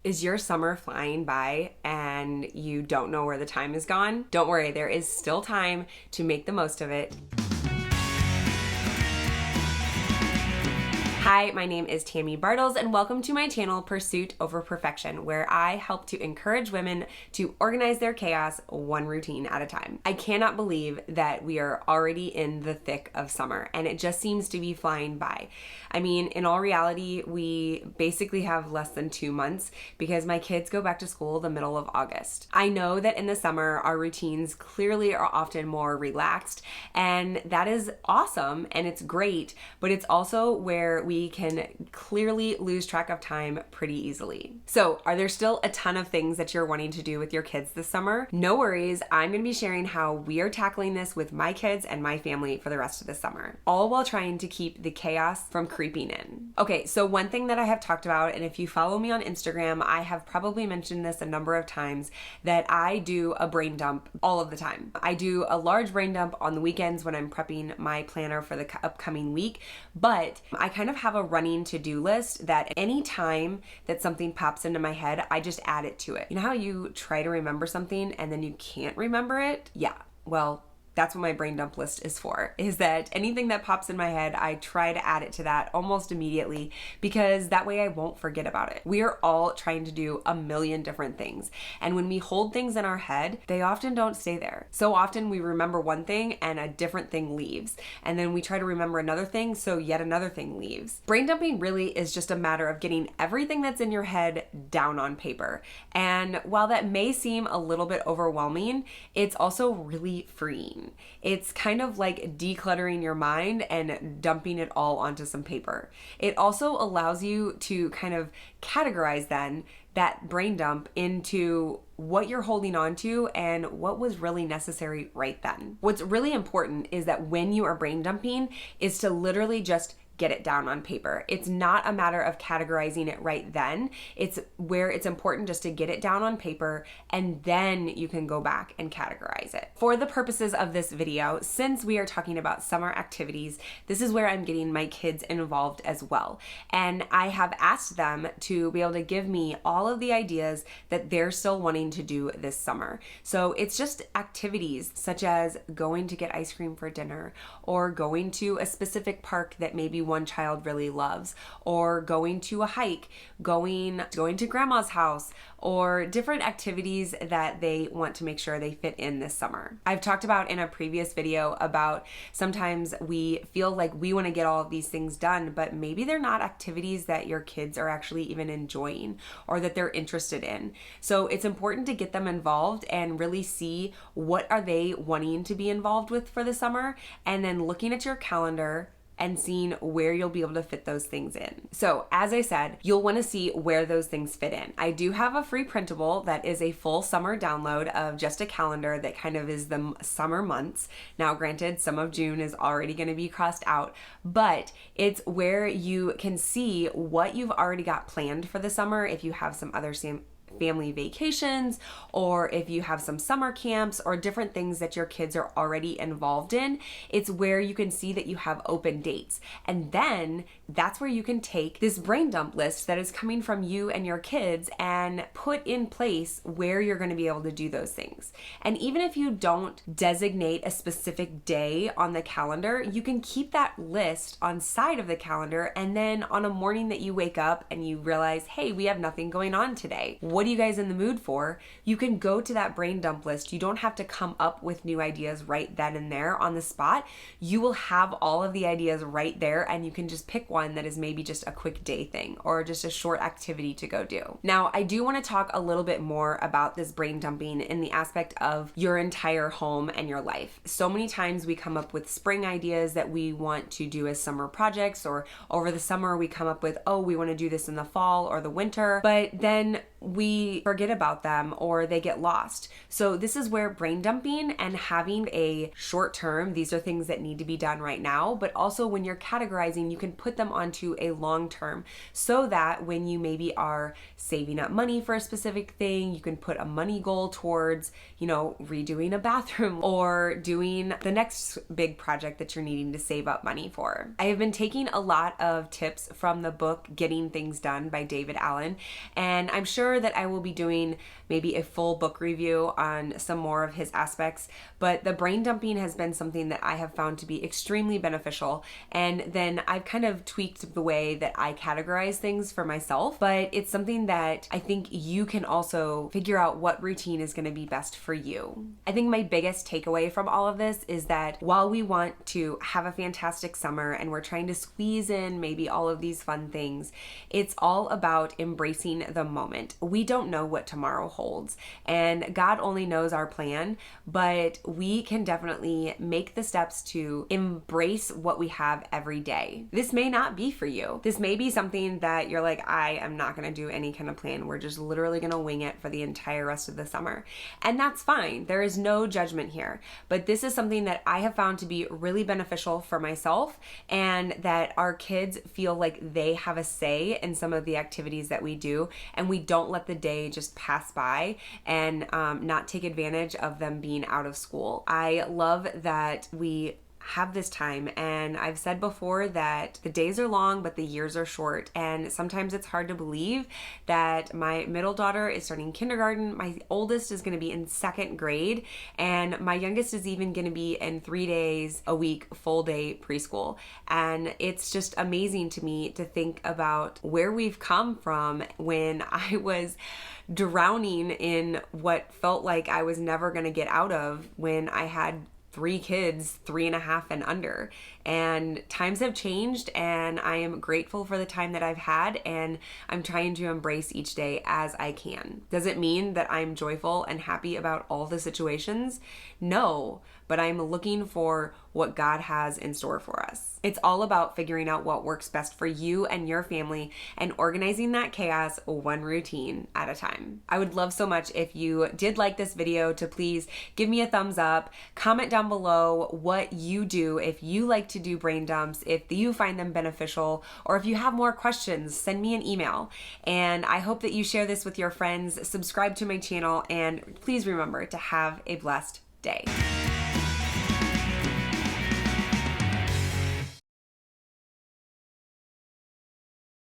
Is your summer flying by and you don't know where the time is gone? Don't worry, there is still time to make the most of it. Hi, my name is Tammy Bartles and welcome to my channel Pursuit Over Perfection, where I help to encourage women to organize their chaos one routine at a time. I cannot believe that we are already in the thick of summer and it just seems to be flying by. I mean, in all reality, we basically have less than 2 months because my kids go back to school the middle of August. I know that in the summer, our routines clearly are often more relaxed, and that is awesome and it's great, but it's also where we can clearly lose track of time pretty easily. So, are there still a ton of things that you're wanting to do with your kids this summer? No worries, I'm going to be sharing how we are tackling this with my kids and my family for the rest of the summer, all while trying to keep the chaos from creeping in. Okay, so one thing that I have talked about, and if you follow me on Instagram, I have probably mentioned this a number of times, that I do a brain dump all of the time. I do a large brain dump on the weekends when I'm prepping my planner for the upcoming week, but I kind of have a running to-do list that any time that something pops into my head, I just add it to it. You know how you try to remember something and then you can't remember it? Yeah, well, that's what my brain dump list is for, is that anything that pops in my head, I try to add it to that almost immediately because that way I won't forget about it. We are all trying to do a million different things. And when we hold things in our head, they often don't stay there. So often we remember one thing and a different thing leaves. And then we try to remember another thing, so yet another thing leaves. Brain dumping really is just a matter of getting everything that's in your head down on paper. And while that may seem a little bit overwhelming, it's also really freeing. It's kind of like decluttering your mind and dumping it all onto some paper. It also allows you to kind of categorize then that brain dump into what you're holding on to and what was really necessary right then. What's really important is that when you are brain dumping is to literally just get it down on paper. It's not a matter of categorizing it right then. It's where it's important just to get it down on paper and then you can go back and categorize it. For the purposes of this video, since we are talking about summer activities, this is where I'm getting my kids involved as well. And I have asked them to be able to give me all of the ideas that they're still wanting to do this summer. So it's just activities such as going to get ice cream for dinner or going to a specific park that maybe one child really loves, or going to a hike, going to grandma's house, or different activities that they want to make sure they fit in this summer. I've talked about in a previous video about sometimes we feel like we want to get all of these things done, but maybe they're not activities that your kids are actually even enjoying or that they're interested in. So it's important to get them involved and really see what are they wanting to be involved with for the summer, and then looking at your calendar and seeing where you'll be able to fit those things in. So as I said, you'll want to see where those things fit in. I do have a free printable that is a full summer download of just a calendar that kind of is the summer months. Now granted, some of June is already going to be crossed out, but it's where you can see what you've already got planned for the summer if you have some other family vacations, or if you have some summer camps or different things that your kids are already involved in. It's where you can see that you have open dates. And then that's where you can take this brain dump list that is coming from you and your kids and put in place where you're going to be able to do those things. And even if you don't designate a specific day on the calendar, you can keep that list on side of the calendar, and then on a morning that you wake up and you realize, hey, we have nothing going on today. What are you guys in the mood for? You can go to that brain dump list. You don't have to come up with new ideas right then and there on the spot. You will have all of the ideas right there, and you can just pick one that is maybe just a quick day thing or just a short activity to go do. Now, I do want to talk a little bit more about this brain dumping in the aspect of your entire home and your life. So many times we come up with spring ideas that we want to do as summer projects, or over the summer we come up with, oh, we want to do this in the fall or the winter, but then we forget about them or they get lost. So this is where brain dumping and having a short term, these are things that need to be done right now, but also when you're categorizing, you can put them onto a long term so that when you maybe are saving up money for a specific thing, you can put a money goal towards, redoing a bathroom or doing the next big project that you're needing to save up money for. I have been taking a lot of tips from the book Getting Things Done by David Allen, and I'm sure sure that I will be doing maybe a full book review on some more of his aspects, but the brain dumping has been something that I have found to be extremely beneficial. And then I've kind of tweaked the way that I categorize things for myself, but it's something that I think you can also figure out what routine is going to be best for you. I think my biggest takeaway from all of this is that while we want to have a fantastic summer and we're trying to squeeze in maybe all of these fun things, it's all about embracing the moment. We don't know what tomorrow holds, and God only knows our plan, but we can definitely make the steps to embrace what we have every day. This may not be for you. This may be something that you're like, I am not going to do any kind of plan. We're just literally going to wing it for the entire rest of the summer. And that's fine. There is no judgment here. But this is something that I have found to be really beneficial for myself, and that our kids feel like they have a say in some of the activities that we do, and we don't let the day just pass by and not take advantage of them being out of school. I love that we have this time, and I've said before that the days are long but the years are short, and sometimes it's hard to believe that my middle daughter is starting kindergarten, my oldest is going to be in second grade, and my youngest is even going to be in 3 days a week full day preschool. And it's just amazing to me to think about where we've come from when I was drowning in what felt like I was never going to get out of when I had 3 kids, 3.5 and under. And times have changed, and I am grateful for the time that I've had, and I'm trying to embrace each day as I can. Does it mean that I'm joyful and happy about all the situations? No, but I'm looking for what God has in store for us. It's all about figuring out what works best for you and your family and organizing that chaos one routine at a time. I would love so much if you did like this video to please give me a thumbs up, comment down below what you do, if you like to do brain dumps, if you find them beneficial, or if you have more questions, send me an email. And I hope that you share this with your friends, subscribe to my channel, and please remember to have a blessed day.